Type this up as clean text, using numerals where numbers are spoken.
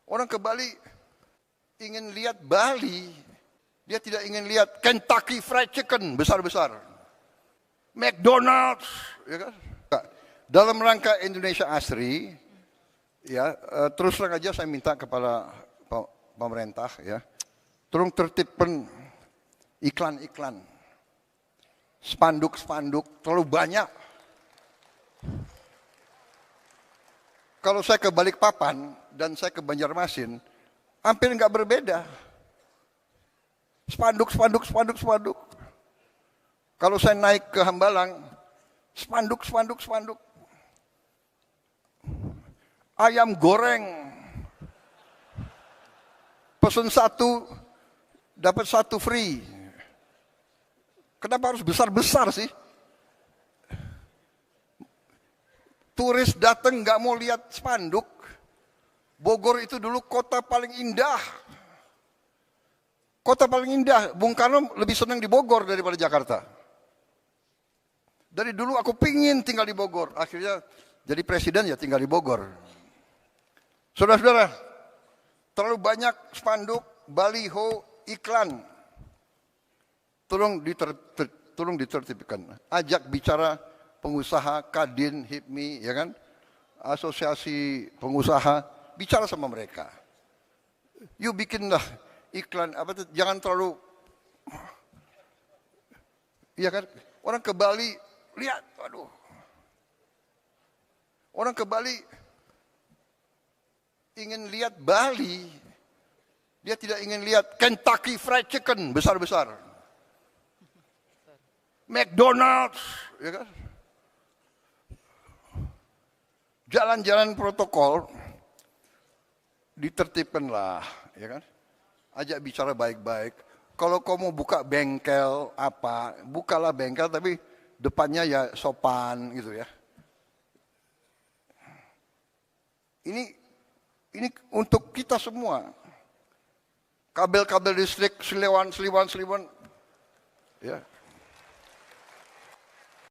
Orang ke Bali ingin lihat Bali, dia tidak ingin lihat Kentucky Fried Chicken besar-besar, McDonald's, ya kan? Dalam rangka Indonesia Asri, ya terus terang aja saya minta kepada pemerintah, ya, tolong tertibkan iklan-iklan, spanduk-spanduk terlalu banyak. Kalau saya ke Balikpapan dan saya ke Banjarmasin, hampir nggak berbeda. Spanduk. Kalau saya naik ke Hambalang, spanduk. Ayam goreng, pesen satu, dapat satu free. Kenapa harus besar-besar sih? Turis datang nggak mau lihat spanduk. Bogor itu dulu kota paling indah. Kota paling indah. Bung Karno lebih senang di Bogor daripada Jakarta. Dari dulu aku pingin tinggal di Bogor. Akhirnya jadi presiden ya tinggal di Bogor. Saudara-saudara, terlalu banyak spanduk, baliho, iklan. Tolong ditertibkan. Ajak bicara pengusaha, Kadin, HIPMI, ya kan? Asosiasi pengusaha, bicara sama mereka. You bikinlah iklan, jangan terlalu, ya kan? Orang ke Bali, lihat, waduh. Orang ke Bali ingin lihat Bali, dia tidak ingin lihat Kentucky Fried Chicken besar-besar, McDonald's, ya kan? Jalan-jalan protokol ditertibkanlah, ya kan? Ajak bicara baik-baik. Kalau kamu buka bengkel apa, bukalah bengkel tapi depannya ya sopan gitu ya. Ini untuk kita semua. Kabel-kabel listrik seliwan, ya.